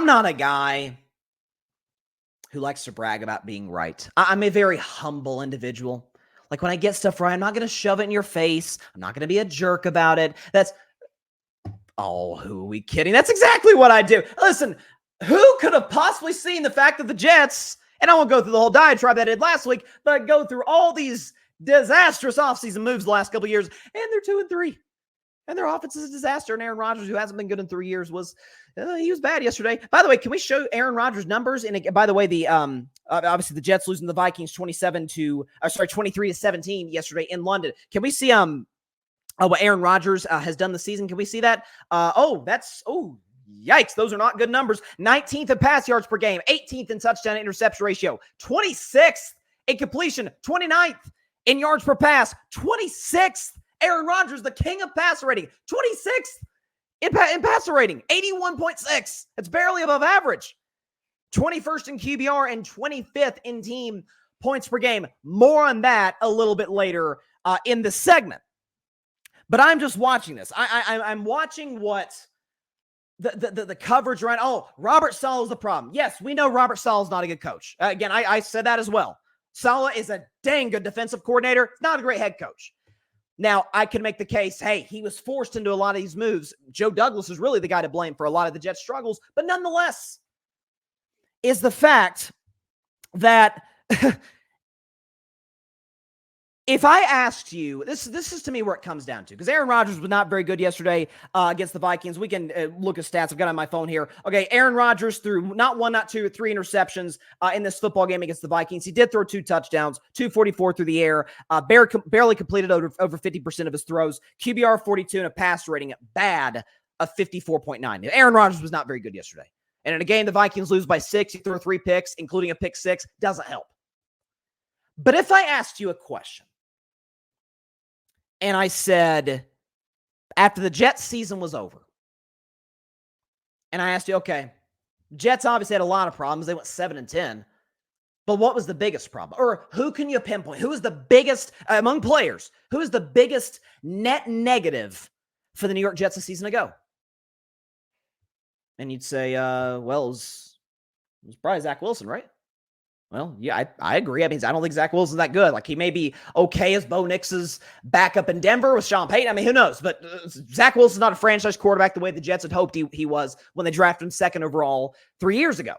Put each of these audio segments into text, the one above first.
I'm not a guy who likes to brag about being right. I'm a very humble individual. Like when I get stuff right, I'm not going to shove it in your face. I'm not going to be a jerk about it. Who are we kidding? That's exactly what I do. Listen, who could have possibly seen the fact that the Jets, and I won't go through the whole diatribe that I did last week, but go through all these disastrous offseason moves the last couple of years, and they're 2-3. And their offense is a disaster. And Aaron Rodgers, who hasn't been good in 3 years, he was bad yesterday. By the way, can we show Aaron Rodgers' numbers? And by the way, obviously the Jets losing the Vikings 23-17 yesterday in London. Can we see what Aaron Rodgers has done this season? Can we see that? Yikes. Those are not good numbers. 19th in pass yards per game, 18th in touchdown interception ratio, 26th in completion, 29th in yards per pass, 26th. Aaron Rodgers, the king of passer rating, 26th in passer rating, 81.6. It's barely above average. 21st in QBR and 25th in team points per game. More on that a little bit later in the segment. But I'm just watching this. I'm watching what the coverage right. Oh, Robert Saleh is the problem. Yes, we know Robert Saleh is not a good coach. Again, I said that as well. Saleh is a dang good defensive coordinator. Not a great head coach. Now, I can make the case, hey, he was forced into a lot of these moves. Joe Douglas is really the guy to blame for a lot of the Jets' struggles. But nonetheless, is the fact that if I asked you, this is to me where it comes down to, because Aaron Rodgers was not very good yesterday against the Vikings. We can look at stats. I've got it on my phone here. Okay, Aaron Rodgers threw not one, not two, 3 interceptions in this football game against the Vikings. He did throw 2 touchdowns, 244 through the air, barely completed over 50% of his throws, QBR 42, and a pass rating bad of 54.9. Aaron Rodgers was not very good yesterday. And in a game the Vikings lose by 6, he threw 3 picks, including a pick 6, doesn't help. But if I asked you a question, and I said, after the Jets season was over, and I asked you, okay, Jets obviously had a lot of problems. They went 7-10. But what was the biggest problem? Or who can you pinpoint? Who is the biggest, among players, who is the biggest net negative for the New York Jets a season ago? And you'd say, it was probably Zach Wilson, right? Well, yeah, I agree. I mean, I don't think Zach Wilson's that good. Like, he may be okay as Bo Nix's backup in Denver with Sean Payton. I mean, who knows? But Zach Wilson's not a franchise quarterback the way the Jets had hoped he was when they drafted him 2nd overall 3 years ago.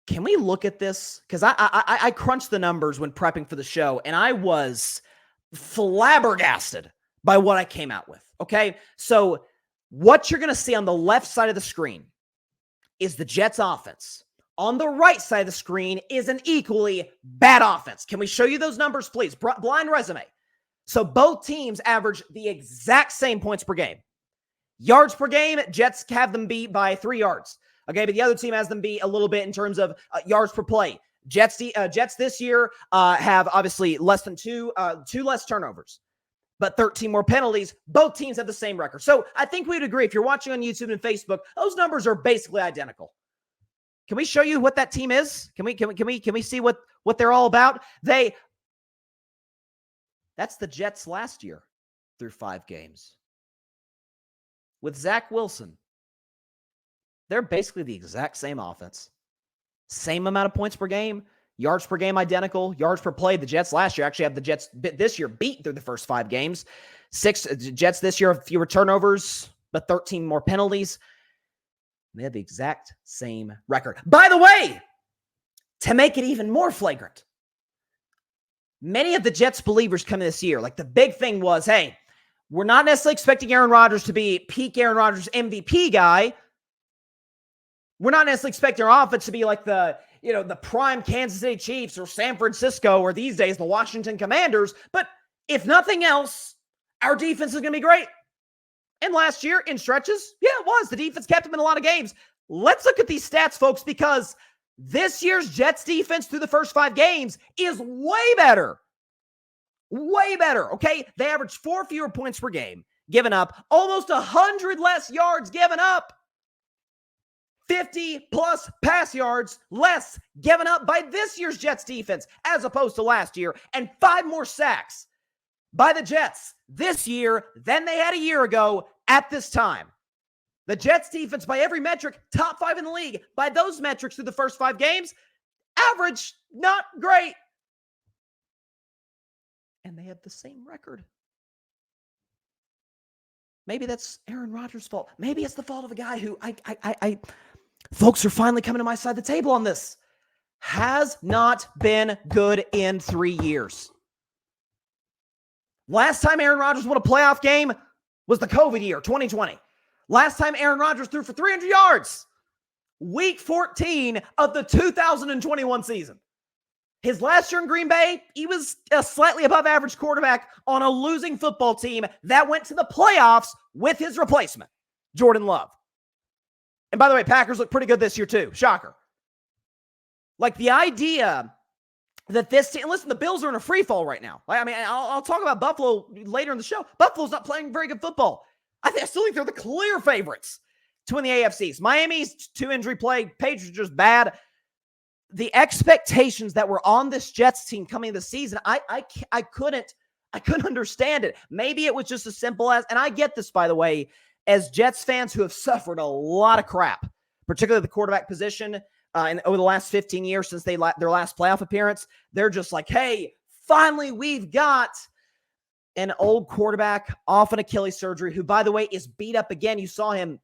Can we look at this? Because I crunched the numbers when prepping for the show, and I was flabbergasted by what I came out with. Okay, so what you're going to see on the left side of the screen is the Jets offense. On the right side of the screen is an equally bad offense. Can we show you those numbers, please? Blind resume. So both teams average the exact same points per game. Yards per game, Jets have them beat by 3 yards. Okay, but the other team has them beat a little bit in terms of yards per play. Jets this year have obviously less than two less turnovers, but 13 more penalties. Both teams have the same record. So I think we would agree, if you're watching on YouTube and Facebook, those numbers are basically identical. Can we show you what that team is? Can we see what they're all about? That's the Jets last year through 5 games. With Zach Wilson, they're basically the exact same offense. Same amount of points per game, yards per game identical, yards per play. The Jets last year actually have the Jets this year beat through the first 5 games. Jets this year have fewer turnovers, but 13 more penalties. They have the exact same record. By the way, to make it even more flagrant, many of the Jets believers coming this year, like the big thing was, hey, we're not necessarily expecting Aaron Rodgers to be peak Aaron Rodgers MVP guy. We're not necessarily expecting our offense to be like the prime Kansas City Chiefs or San Francisco or these days the Washington Commanders. But if nothing else, our defense is going to be great. And last year, in stretches, yeah, it was. The defense kept them in a lot of games. Let's look at these stats, folks, because this year's Jets defense through the first 5 games is way better. Way better, okay? They averaged 4 fewer points per game given up, almost 100 less yards given up, 50-plus pass yards less given up by this year's Jets defense as opposed to last year, and 5 more sacks by the Jets this year than they had a year ago at this time. The Jets defense, by every metric, top 5 in the league. By those metrics through the first 5 games, average, not great. And they have the same record. Maybe that's Aaron Rodgers' fault. Maybe it's the fault of a guy who folks are finally coming to my side of the table on this. Has not been good in 3 years. Last time Aaron Rodgers won a playoff game was the COVID year, 2020. Last time Aaron Rodgers threw for 300 yards, week 14 of the 2021 season. His last year in Green Bay, he was a slightly above average quarterback on a losing football team that went to the playoffs with his replacement, Jordan Love. And by the way, Packers look pretty good this year too. Shocker. Like the idea that this team, listen, the Bills are in a free fall right now. I mean, I'll talk about Buffalo later in the show. Buffalo's not playing very good football. I still think they're the clear favorites to win the AFCs. Miami's 2 injury plague. Patriots are just bad. The expectations that were on this Jets team coming into the season, I couldn't understand it. Maybe it was just as simple as, and I get this, by the way, as Jets fans who have suffered a lot of crap, particularly the quarterback position, and over the last 15 years since their last playoff appearance, they're just like, hey, finally we've got an old quarterback off an Achilles surgery who, by the way, is beat up again. You saw him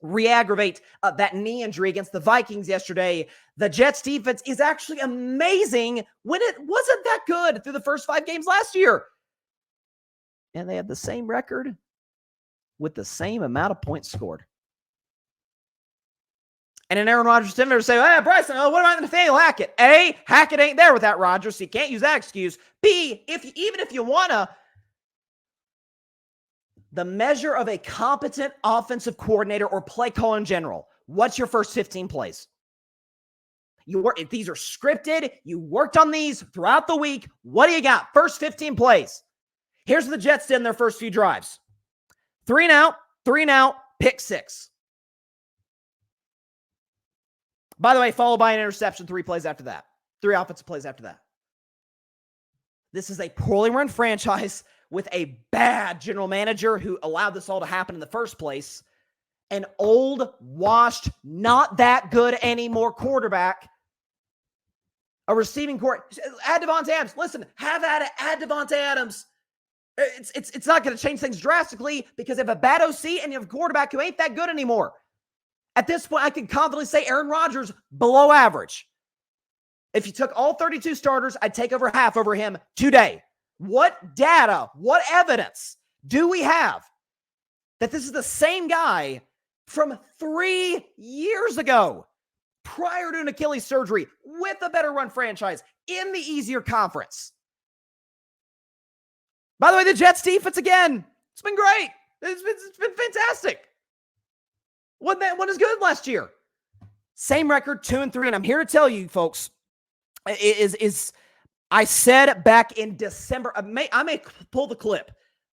re-aggravate that knee injury against the Vikings yesterday. The Jets defense is actually amazing when it wasn't that good through the first 5 games last year. And they have the same record with the same amount of points scored. And an Aaron Rodgers defender say, hey, Bryson, what about Nathaniel Hackett? A, Hackett ain't there without Rodgers, so you can't use that excuse. B, even if you want to, the measure of a competent offensive coordinator or play call in general, what's your first 15 plays? These are scripted. You worked on these throughout the week. What do you got? First 15 plays. Here's what the Jets did in their first few drives. 3 and out, pick 6. By the way, followed by an interception 3 plays after that. 3 offensive plays after that. This is a poorly run franchise with a bad general manager who allowed this all to happen in the first place. An old, washed, not that good anymore quarterback. A receiving court. Add Devontae Adams. Listen, have at it. Add Devontae Adams. It's not going to change things drastically because you have a bad OC and you have a quarterback who ain't that good anymore. At this point, I can confidently say Aaron Rodgers below average. If you took all 32 starters, I'd take over half over him today. What data, what evidence do we have that this is the same guy from 3 years ago, prior to an Achilles surgery, with a better run franchise, in the easier conference? By the way, the Jets defense, again, it's been great. It's been fantastic. Wasn't as good last year. Same record, 2-3. And I'm here to tell you, folks, I said back in December, I may pull the clip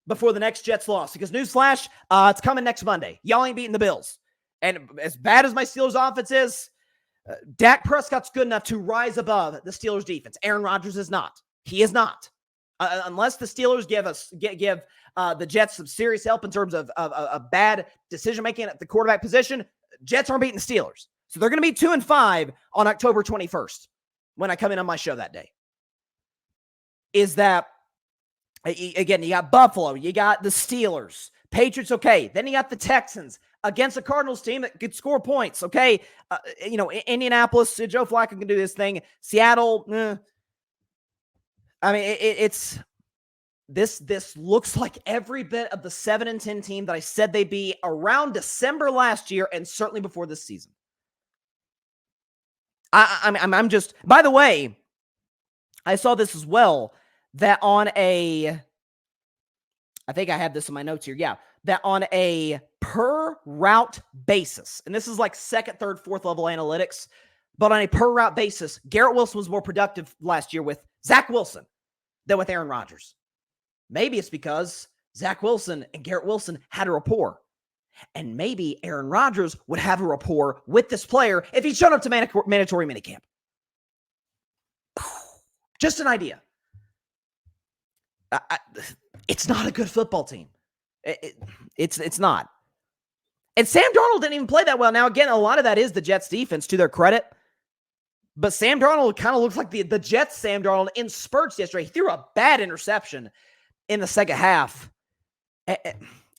before the next Jets loss because newsflash, it's coming next Monday. Y'all ain't beating the Bills. And as bad as my Steelers offense is, Dak Prescott's good enough to rise above the Steelers defense. Aaron Rodgers is not. He is not. Unless the Steelers give the Jets some serious help in terms of bad decision-making at the quarterback position, Jets aren't beating the Steelers. So they're going to be 2-5 on October 21st when I come in on my show that day. Is that, again, you got Buffalo, you got the Steelers, Patriots, okay. Then you got the Texans against a Cardinals team that could score points, okay. Indianapolis, Joe Flacco can do this thing. Seattle, I mean, it's this looks like every bit of the 7-10 team that I said they'd be around December last year and certainly before this season. I'm just, by the way, I saw this as well, that on I think I have this in my notes here. Yeah. That on a per route basis, and this is like second, third, fourth level analytics, but on a per route basis, Garrett Wilson was more productive last year with Zach Wilson than with Aaron Rodgers. Maybe it's because Zach Wilson and Garrett Wilson had a rapport. And maybe Aaron Rodgers would have a rapport with this player if he showed up to mandatory minicamp. Just an idea. It's not a good football team. It's not. And Sam Darnold didn't even play that well. Now, again, a lot of that is the Jets defense, to their credit. But Sam Darnold kind of looks like the Jets Sam Darnold in spurts yesterday. He threw a bad interception in the second half.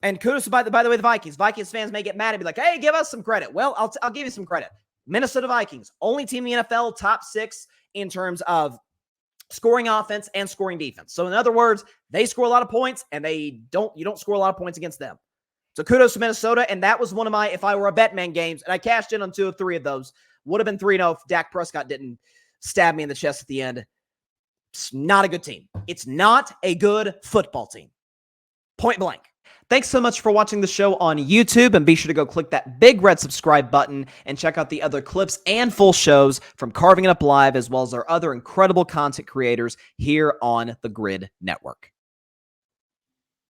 And kudos, by the way, the Vikings. Vikings fans may get mad and be like, hey, give us some credit. Well, I'll give you some credit. Minnesota Vikings, only team in the NFL, top 6 in terms of scoring offense and scoring defense. So in other words, they score a lot of points, and you don't score a lot of points against them. So kudos to Minnesota, and that was one of my, if I were a Betman games, and I cashed in on 2 of 3 of those, would have been 3-0 if Dak Prescott didn't stab me in the chest at the end. It's not a good team. It's not a good football team. Point blank. Thanks so much for watching the show on YouTube, and be sure to go click that big red subscribe button and check out the other clips and full shows from Carving It Up Live, as well as our other incredible content creators here on the Grid Network.